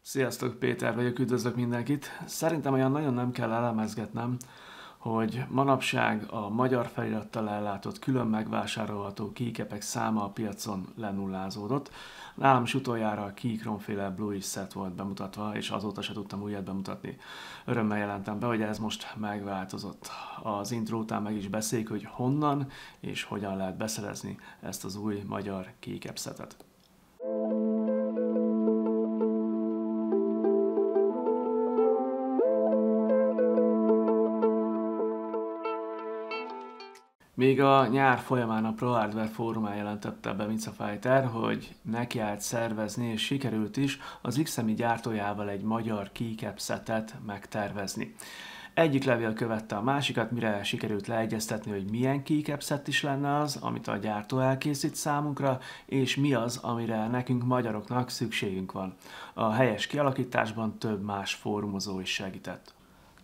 Sziasztok, Péter vagyok, üdvözlök mindenkit. Szerintem olyan nagyon nem kell elemezgetnem, hogy manapság a magyar felirattal ellátott külön megvásárolható keycapek száma a piacon lenullázódott. Nálam is utoljára a Keychron-féle Bluish set volt bemutatva, és azóta se tudtam újat bemutatni. Örömmel jelentem be, hogy ez most megváltozott. Az intro után meg is beszéljük, hogy honnan és hogyan lehet beszerezni ezt az új magyar keycap setet. Még a nyár folyamán a Pro Hardware fórumán jelentette be Mica Fighter, hogy neki állt szervezni, és sikerült is az XMI gyártójával egy magyar keycap setet megtervezni. Egyik levél követte a másikat, mire sikerült leegyeztetni, hogy milyen keycap set is lenne az, amit a gyártó elkészít számunkra, és mi az, amire nekünk magyaroknak szükségünk van. A helyes kialakításban több más fórumozó is segített.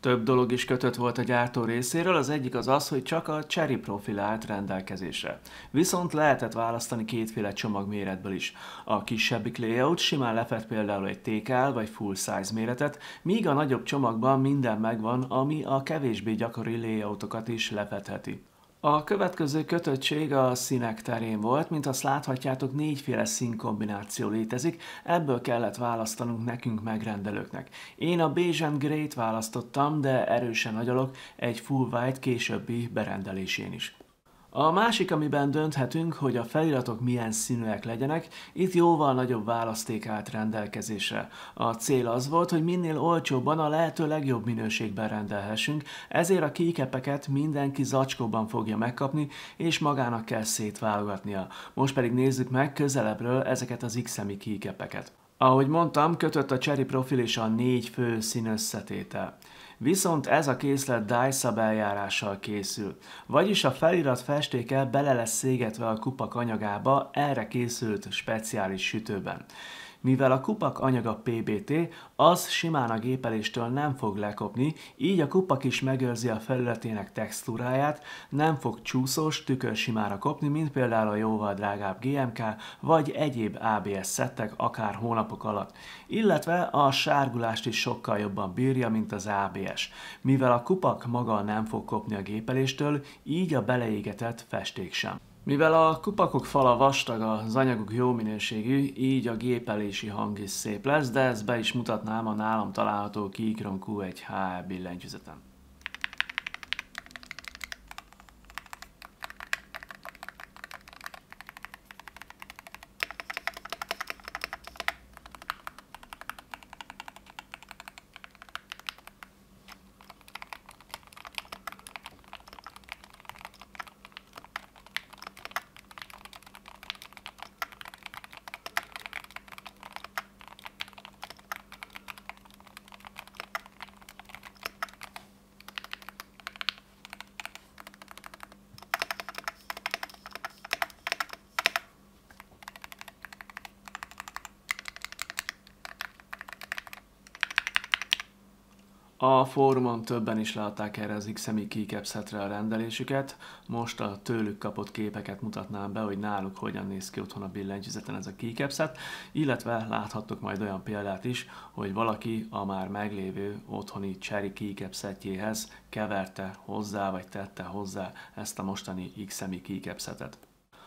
Több dolog is kötött volt a gyártó részéről, az egyik az, hogy csak a Cherry profil állt rendelkezésre. Viszont lehetett választani kétféle csomagméretből is. A kisebbik layout simán lefed például egy TKL vagy full size méretet, míg a nagyobb csomagban minden megvan, ami a kevésbé gyakori layoutokat is lefedheti. A következő kötöttség a színek terén volt, mint azt láthatjátok, négyféle színkombináció létezik, ebből kellett választanunk nekünk megrendelőknek. Én a Beige and Grey-t választottam, de erősen agyalok egy full white későbbi berendelésén is. A másik, amiben dönthetünk, hogy a feliratok milyen színűek legyenek, itt jóval nagyobb választék állt rendelkezésre. A cél az volt, hogy minél olcsóbban a lehető legjobb minőségben rendelhessünk, ezért a keycapeket mindenki zacskóban fogja megkapni, és magának kell szétválogatnia. Most pedig nézzük meg közelebbről ezeket az XMI keycapeket. Ahogy mondtam, kötött a Cherry profil és a 4 fő színösszetétel. Viszont ez a készlet dye-sub eljárással készül, vagyis a felirat festéke bele lesz szégetve a kupak anyagába erre készült speciális sütőben. Mivel a kupak anyaga PBT, az simán a gépeléstől nem fog lekopni, így a kupak is megőrzi a felületének textúráját, nem fog csúszós, tükörsimára kopni, mint például a jóval drágább GMK vagy egyéb ABS szettek akár hónapok alatt. Illetve a sárgulást is sokkal jobban bírja, mint az ABS. Mivel a kupak maga nem fog kopni a gépeléstől, így a beleégetett festék sem. Mivel a kupakok fala vastag, az anyaguk jó minőségű, így a gépelési hang is szép lesz, de ezt be is mutatnám a nálam található Keychron Q1 HE billentyűzeten. A fórumon többen is látták erre az XMI keycap setre a rendelésüket, most a tőlük kapott képeket mutatnám be, hogy náluk hogyan néz ki otthon a billentyűzeten ez a keycap set, illetve láthattok majd olyan példát is, hogy valaki a már meglévő otthoni Cherry keycap setjéhez keverte hozzá, vagy tette hozzá ezt a mostani XMI keycap setet.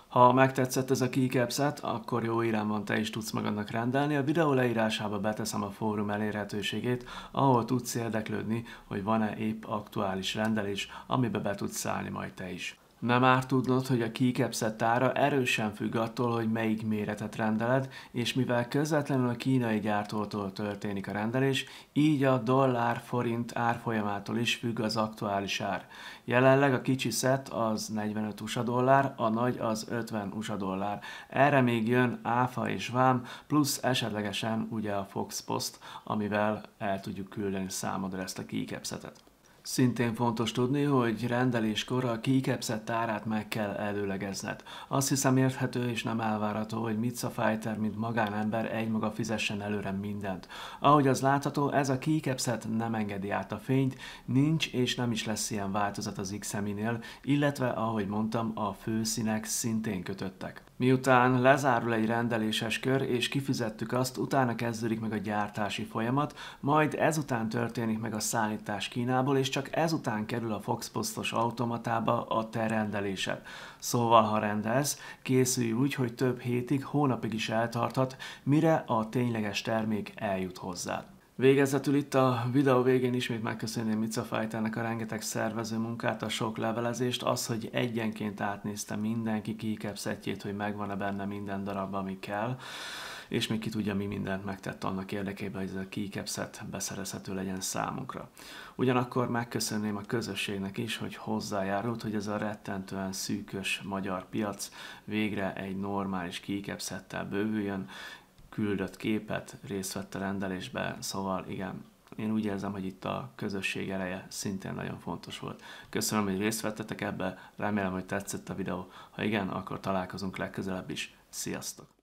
Ha megtetszett ez a keycap set, akkor jó irányban te is tudsz magadnak rendelni. A videó leírásába beteszem a fórum elérhetőségét, ahol tudsz érdeklődni, hogy van-e épp aktuális rendelés, amibe be tudsz szállni majd te is. Nem árt tudnod, hogy a keycap set ára erősen függ attól, hogy melyik méretet rendeled, és mivel közvetlenül a kínai gyártótól történik a rendelés, így a dollár-forint árfolyamától is függ az aktuális ár. Jelenleg a kicsi set az 45 USA dollár, a nagy az 50 USA dollár. Erre még jön áfa és vám, plusz esetlegesen ugye a Fox Post, amivel el tudjuk küldeni számodra ezt a keycap setet. Szintén fontos tudni, hogy rendeléskor a keycap set árát meg kell előlegezned. Azt hiszem érthető és nem elvárható, hogy Mica Fighter, mint magánember egymaga fizessen előre mindent. Ahogy az látható, ez a keycap set nem engedi át a fényt, nincs és nem is lesz ilyen változat az XMI-nél, illetve ahogy mondtam, a főszínek szintén kötöttek. Miután lezárul egy rendeléses kör és kifizettük azt, utána kezdődik meg a gyártási folyamat, majd ezután történik meg a szállítás Kínából, és csak ezután kerül a Fox Postos automatába a te rendelésed. Szóval, ha rendelsz, készülj úgy, hogy több hétig, hónapig is eltarthat, mire a tényleges termék eljut hozzád. Végezetül itt a videó végén ismét megköszönném Mica Fighternek a rengeteg szervező munkát, a sok levelezést, az, hogy egyenként átnézte mindenki keycap szettjét, hogy megvan-e benne minden darab, ami kell, és még ki tudja, mi mindent megtett annak érdekében, hogy ez a keycap szett beszerezhető legyen számunkra. Ugyanakkor megköszönném a közösségnek is, hogy hozzájárult, hogy ez a rettentően szűkös magyar piac végre egy normális keycap szettel bővüljön, küldött képet, részt vett a rendelésbe, szóval igen, én úgy érzem, hogy itt a közösség ereje szintén nagyon fontos volt. Köszönöm, hogy részt vettetek ebbe, remélem, hogy tetszett a videó. Ha igen, akkor találkozunk legközelebb is. Sziasztok!